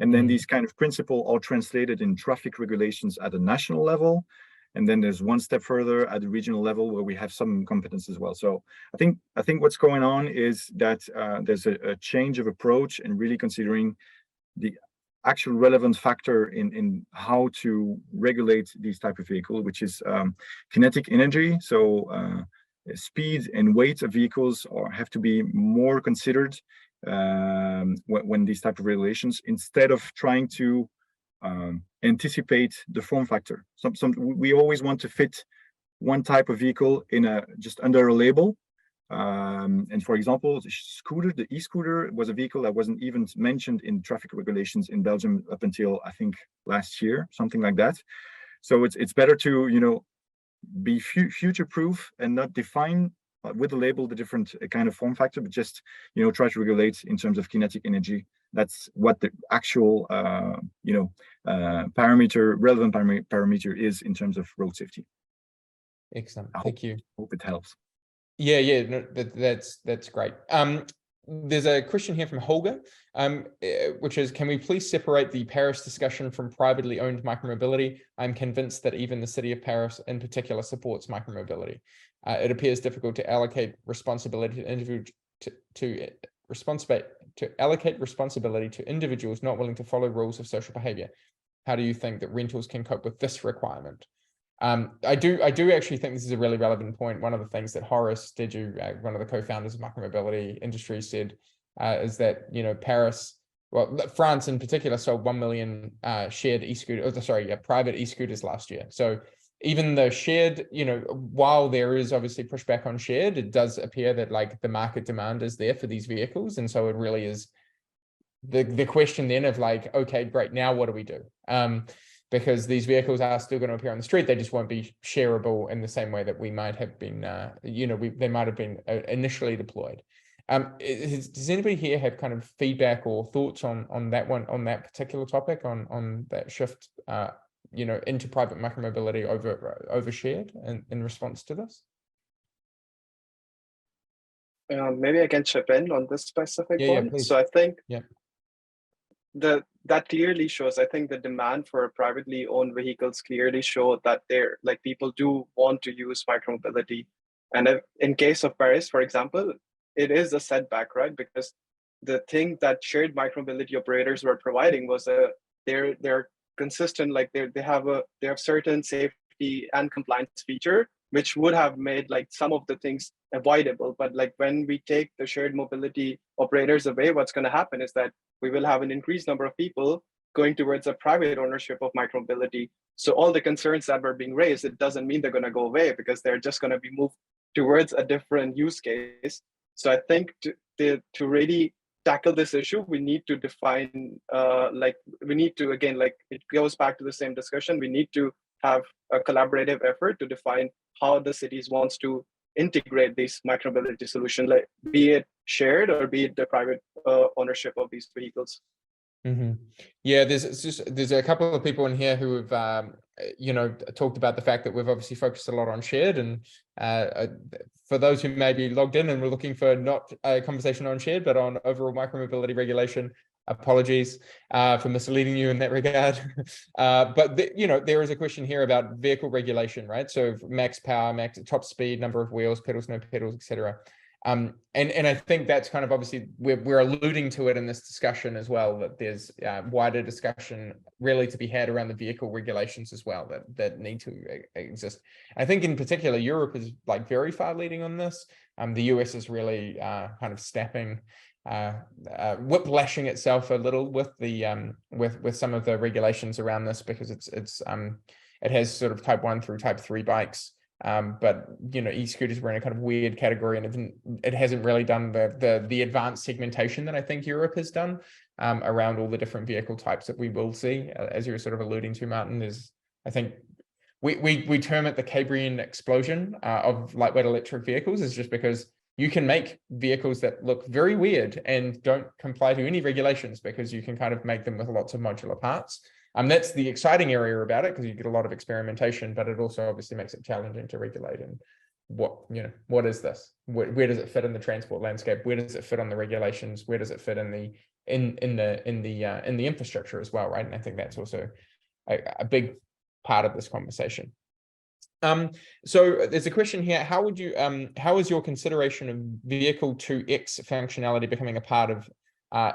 and then these kind of principles are translated in traffic regulations at a national level. And then there's one step further at the regional level where we have some competence as well. So I think what's going on is that there's a change of approach and really considering the actual relevant factor in how to regulate these type of vehicle, which is kinetic energy. So speed and weight of vehicles have to be more considered when these type of regulations, instead of trying to anticipate the form factor. We always want to fit one type of vehicle in just under a label. And for example, the e-scooter was a vehicle that wasn't even mentioned in traffic regulations in Belgium up until I think last year, something like that. So it's better to be future-proof and not define with the label the different kind of form factor, but just try to regulate in terms of kinetic energy That's what the actual relevant parameter is in terms of road safety. Excellent. Thank you. Hope it helps. Yeah, no, that's great. There's a question here from Holger, which is, can we please separate the Paris discussion from privately owned micromobility? I'm convinced that even the city of Paris in particular supports micromobility. It appears difficult to allocate responsibility to individuals allocate responsibility to individuals not willing to follow rules of social behavior. How do you think that rentals can cope with this requirement? I do actually think this is a really relevant point. One of the things that Horace Deju, one of the co-founders of Micromobility Industry, said is that, you know, Paris, well, France in particular, sold 1 million shared private e-scooters last year. So even the shared, you know, while there is obviously pushback on shared, it does appear that like the market demand is there for these vehicles. And so it really is the question then of like, okay, great, now what do we do? Because these vehicles are still going to appear on the street, they just won't be shareable in the same way that we might have been, they might have been initially deployed. Does anybody here have kind of feedback or thoughts on that one, on that particular topic, on that shift, into private micromobility over shared in response to this? Maybe I can chip in on this specific one. Please. So I think yeah. That clearly shows, I think the demand for privately owned vehicles clearly show that people do want to use micromobility. And in case of Paris, for example, it is a setback, right? Because the thing that shared micromobility operators were providing was they're consistent, like they have certain safety and compliance feature, which would have made like some of the things avoidable. But like when we take the shared mobility operators away, what's going to happen is that we will have an increased number of people going towards a private ownership of micromobility. So all the concerns that were being raised, it doesn't mean they're going to go away, because they're just going to be moved towards a different use case. So I think to really tackle this issue, we need to define, it goes back to the same discussion. We need to have a collaborative effort to define how the cities wants to integrate these micromobility solutions, like be it shared or be it the private ownership of these vehicles. Mm-hmm. Yeah, there's a couple of people in here who have talked about the fact that we've obviously focused a lot on shared, and for those who may be logged in and we're looking for not a conversation on shared but on overall micromobility regulation, apologies for misleading you in that regard. But there is a question here about vehicle regulation, right? So max power, max top speed, number of wheels, pedals, no pedals, etc. And I think that's kind of obviously we're alluding to it in this discussion as well, that there's wider discussion really to be had around the vehicle regulations as well that need to exist. I think in particular Europe is like very far leading on this. The US is really kind of stepping, whiplashing itself a little with the with some of the regulations around this, because it has sort of type 1 through type 3 bikes. But e-scooters were in a kind of weird category, and it hasn't really done the advanced segmentation that I think Europe has done around all the different vehicle types that we will see, as you were sort of alluding to, Martin. I think we term it the Cambrian explosion of lightweight electric vehicles, is just because you can make vehicles that look very weird and don't comply to any regulations, because you can kind of make them with lots of modular parts. That's the exciting area about it, because you get a lot of experimentation, but it also obviously makes it challenging to regulate. And what is this? Where does it fit in the transport landscape? Where does it fit on the regulations? Where does it fit in the infrastructure as well, right? And I think that's also a big part of this conversation. So there's a question here: how is your consideration of vehicle to X functionality becoming a part of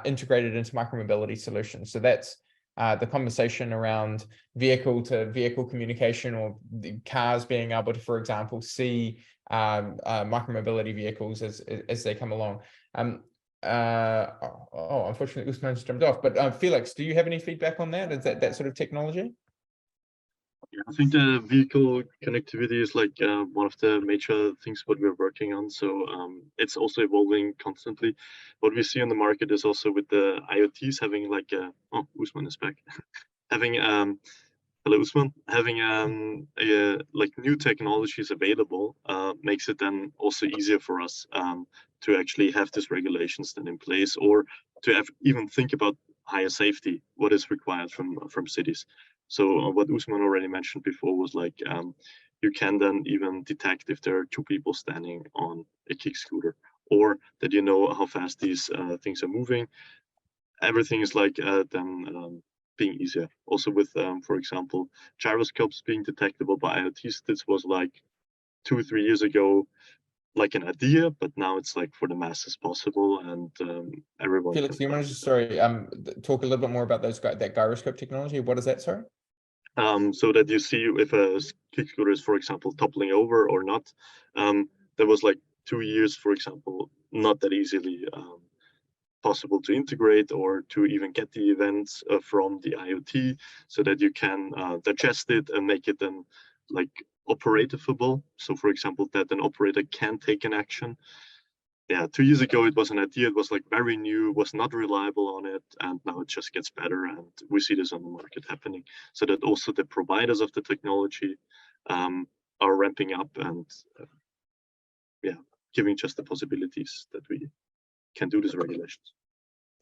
integrated into micromobility solutions? So that's the conversation around vehicle to vehicle communication, or the cars being able to, for example, see micromobility vehicles as they come along. Unfortunately, Usman just jumped off. But Felix, do you have any feedback on that? Is that sort of technology? Yeah, I think the vehicle connectivity is like one of the major things what we're working on. So it's also evolving constantly. What we see on the market is also with the IoTs having like Usman is back. Having hello Usman, having like new technologies available makes it then also easier for us to actually have these regulations then in place, or to even think about higher safety, what is required from cities. So what Usman already mentioned before was like, you can then even detect if there are two people standing on a kick scooter, or that you know how fast these things are moving. Everything is like then being easier. Also with, for example, gyroscopes being detectable by IoTs. This was like 2-3 years ago, like an idea, but now it's like for the masses possible, and everyone. Felix, you want to just talk a little bit more about that gyroscope technology? What is that, sorry? So that you see if a kick scooter is, for example, toppling over or not. There was like 2 years, for example, not that easily possible to integrate or to even get the events from the IoT, so that you can digest it and make it then like operatable. So for example, that an operator can take an action. Yeah, 2 years ago it was an idea, it was like very new, was not reliable on it, and now it just gets better, and we see this on the market happening, so that also the providers of the technology are ramping up and yeah, giving just the possibilities that we can do these regulations.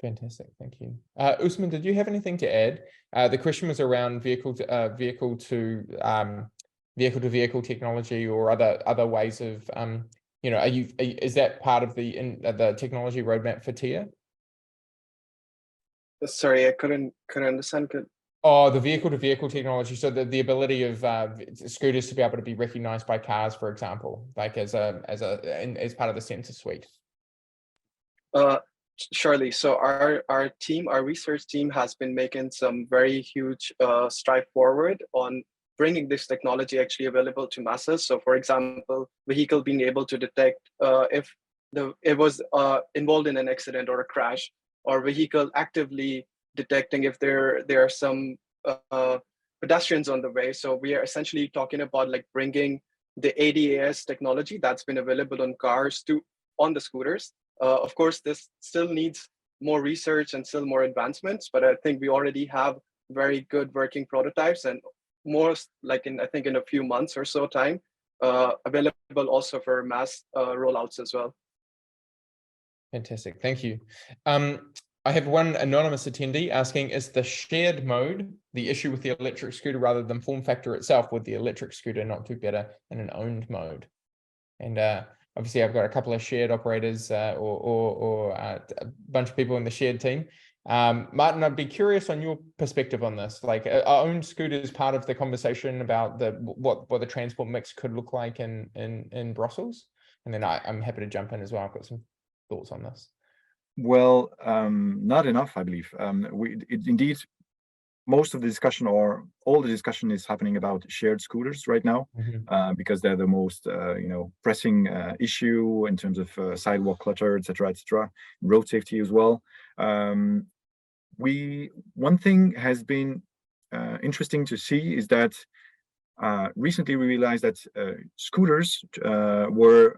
Fantastic, thank you. Usman, did you have anything to add? The question was around vehicle to vehicle technology, or other ways of you know, is that part of the technology roadmap for TIA? Sorry, I couldn't understand. Oh, the vehicle to vehicle technology. So the ability of scooters to be able to be recognized by cars, for example, like as part of the sensor suite. Surely. So our research team has been making some very huge stride forward on bringing this technology actually available to masses. So for example, vehicle being able to detect if it was involved in an accident or a crash, or vehicle actively detecting if there are some pedestrians on the way. So we are essentially talking about like bringing the ADAS technology that's been available on cars on the scooters. Of course, this still needs more research and still more advancements, but I think we already have very good working prototypes, and more like I think in a few months or so time, available also for mass rollouts as well. Fantastic, thank you. I have one anonymous attendee asking, is the shared mode the issue with the electric scooter rather than form factor itself? Would the electric scooter not do better in an owned mode? And obviously I've got a couple of shared operators or a bunch of people in the shared team. Martin, I'd be curious on your perspective on this. Like, are owned scooters part of the conversation about what the transport mix could look like in Brussels? And then I'm happy to jump in as well. I've got some thoughts on this. Well, not enough, I believe. Indeed, most of the discussion, or all the discussion, is happening about shared scooters right now, because they're the most pressing issue in terms of sidewalk clutter, etc., road safety as well. One thing has been interesting to see is that recently we realized that scooters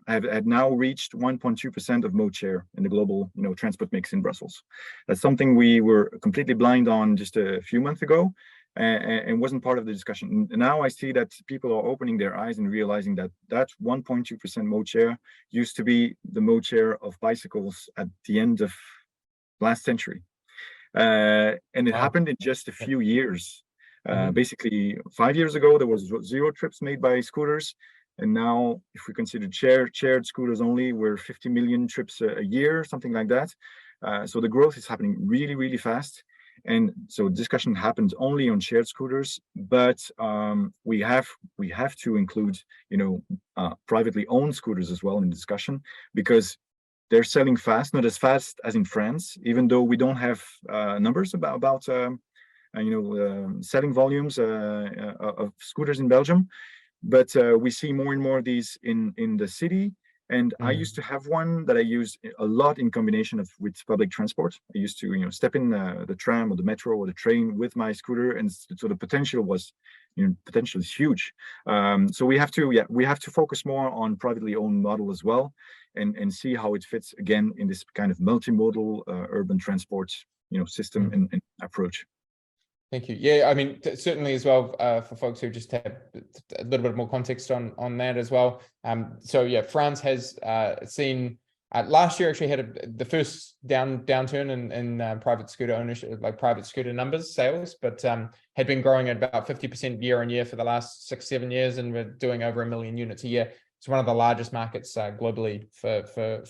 had now reached 1.2% of mode share in the global transport mix in Brussels. That's something we were completely blind on just a few months ago, and wasn't part of the discussion. Now I see that people are opening their eyes and realizing that 1.2% mode share used to be the mode share of bicycles at the end of last century, and it happened in just a few years. Basically 5 years ago, there was 0 trips made by scooters. And now, if we consider shared scooters only, we're 50 million trips a year, something like that. So the growth is happening really, really fast. And so discussion happens only on shared scooters, but we have to include, privately owned scooters as well in discussion, because they're selling fast, not as fast as in France, even though we don't have numbers about selling volumes of scooters in Belgium, but we see more and more of these in the city. And I used to have one that I used a lot in combination with public transport. I used to step in the tram or the metro or the train with my scooter, and so the potential is huge. So we have to focus more on privately owned model as well, and see how it fits again in this kind of multimodal urban transport system and approach. Thank you. Yeah, I mean, certainly as well, for folks who just have a little bit more context on that as well. So yeah, France has seen Last year actually had the first downturn in private scooter ownership, like private scooter sales, but had been growing at about 50% year on year for the last 6-7 years, and we're doing over 1 million units a year. It's one of the largest markets globally for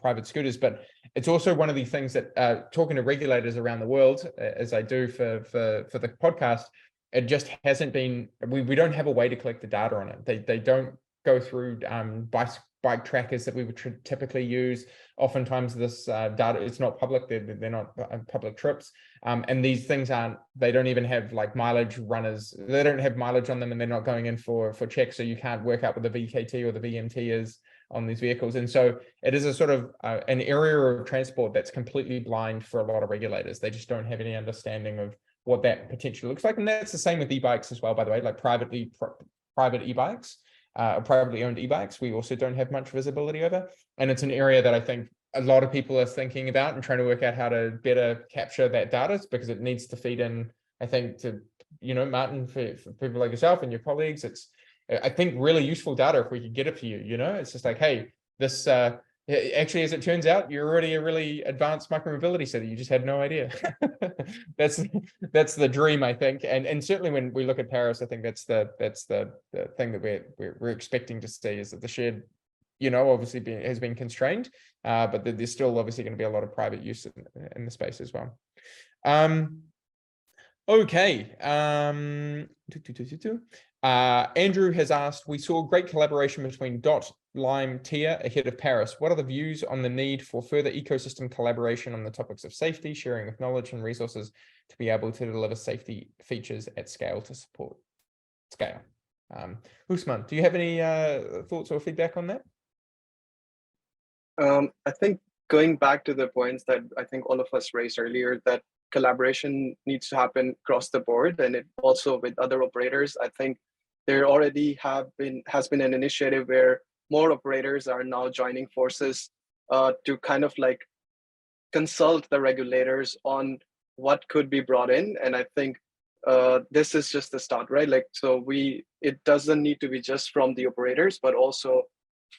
private scooters, but it's also one of the things that talking to regulators around the world, as I do for the podcast, it just hasn't been. We don't have a way to collect the data on it. They don't go through bike trackers that we would typically use. Oftentimes this data, it's not public, they're not public trips. And these things they don't even have like mileage runners. They don't have mileage on them, and they're not going in for checks. So you can't work out what the VKT or the VMT is on these vehicles. And so it is a sort of an area of transport that's completely blind for a lot of regulators. They just don't have any understanding of what that potentially looks like. And that's the same with e-bikes as well, by the way, like private e-bikes. Privately owned e-bikes, we also don't have much visibility over. And it's an area that I think a lot of people are thinking about and trying to work out how to better capture that data, because it needs to feed in, I think, to, Martin, for people like yourself and your colleagues, it's, I think, really useful data if we could get it for you, it's just like, hey, this, actually, as it turns out, you're already a really advanced micromobility city. You just had no idea. That's the dream, I think, and certainly when we look at Paris, I think that's the thing that we're expecting to see, is that the shared, obviously has been constrained, but there's still obviously going to be a lot of private use in the space as well. Okay. Andrew has asked, we saw great collaboration between DOT, Lime, TIA ahead of Paris. What are the views on the need for further ecosystem collaboration on the topics of safety, sharing of knowledge and resources to be able to deliver safety features at scale to support scale? Usman, do you have any thoughts or feedback on that? I think going back to the points that I think all of us raised earlier, that collaboration needs to happen across the board, and it also with other operators. I think there already has been an initiative where more operators are now joining forces to kind of like consult the regulators on what could be brought in. And I think this is just the start, right? Like, so it doesn't need to be just from the operators, but also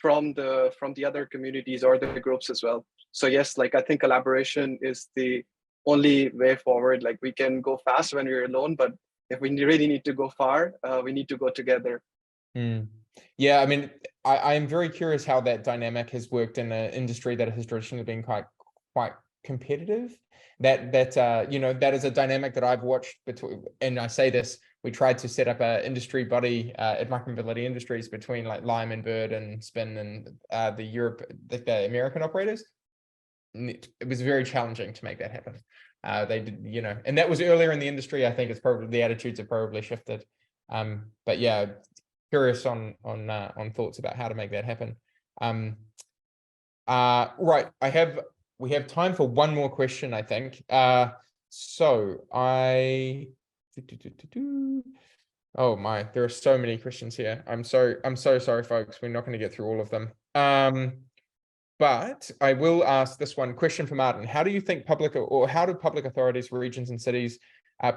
from the other communities or the groups as well. So yes, like I think collaboration is the only way forward. Like we can go fast when we're alone, but if we really need to go far, we need to go together. Yeah, I mean, I am very curious how that dynamic has worked in an industry that has traditionally been quite competitive. That is a dynamic that I've watched between, and I say this, we tried to set up an industry body at Micromobility Industries between like Lime and Bird and Spin and the American operators. It was very challenging to make that happen. They did, and that was earlier in the industry. I think it's probably, the attitudes have probably shifted. But yeah, curious on thoughts about how to make that happen. Right, we have time for one more question, I think. Oh my, there are so many questions here. I'm so sorry, folks. We're not going to get through all of them. But I will ask this one question for Martin. How do you think how do public authorities, regions, and cities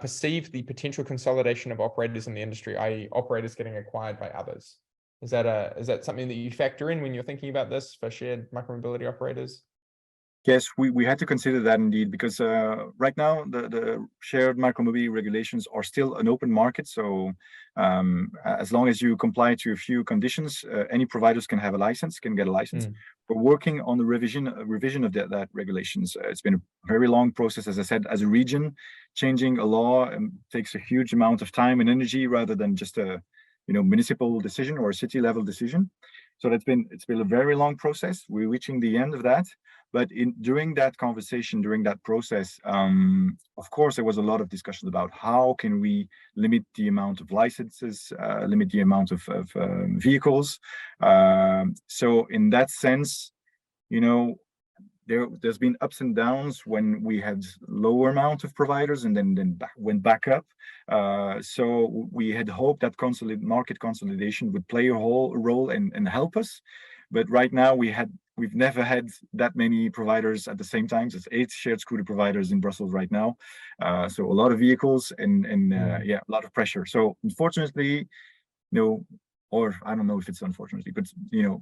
perceive the potential consolidation of operators in the industry, i.e., operators getting acquired by others? Is that something that you factor in when you're thinking about this for shared micromobility operators? Yes, we had to consider that indeed, because right now the shared micromobility regulations are still an open market. So as long as you comply to a few conditions, any providers can have a license, can get a license. We're working on the revision of that regulations. It's been a very long process, as I said. As a region, changing a law takes a huge amount of time and energy, rather than just a municipal decision or a city level decision. So it's been a very long process. We're reaching the end of that. But during that conversation, during that process, of course, there was a lot of discussion about how can we limit the amount of licenses, limit the amount of vehicles. So in that sense, there's been ups and downs when we had lower amount of providers and then went back up. So we had hoped that market consolidation would play a role and help us. But right now we've never had that many providers at the same time. There's 8 shared scooter providers in Brussels right now. So a lot of vehicles and a lot of pressure. So unfortunately, or I don't know if it's unfortunately, but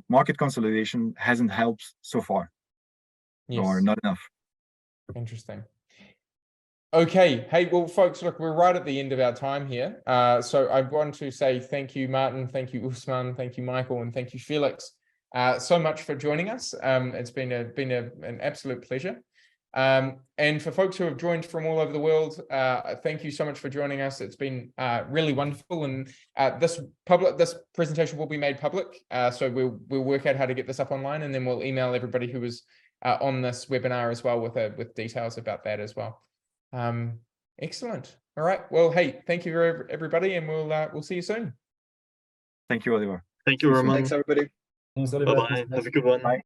market consolidation hasn't helped so far, or Yes. not enough. Interesting. Okay. Hey, well, folks, look, we're right at the end of our time here. So I want to say thank you, Martin. Thank you, Usman. Thank you, Michael. And thank you, Felix, so much for joining us. It's been an absolute pleasure. And for folks who have joined from all over the world, thank you so much for joining us. It's been really wonderful. And this presentation will be made public. So we'll work out how to get this up online, and then we'll email everybody who was on this webinar as well with details about that as well. Excellent. All right. Well, hey, thank you everybody, and we'll see you soon. Thank you, Oliver. Thank you, Roman. Thanks, everybody. Thanks, Oliver. Bye-bye. Have a good one. Bye.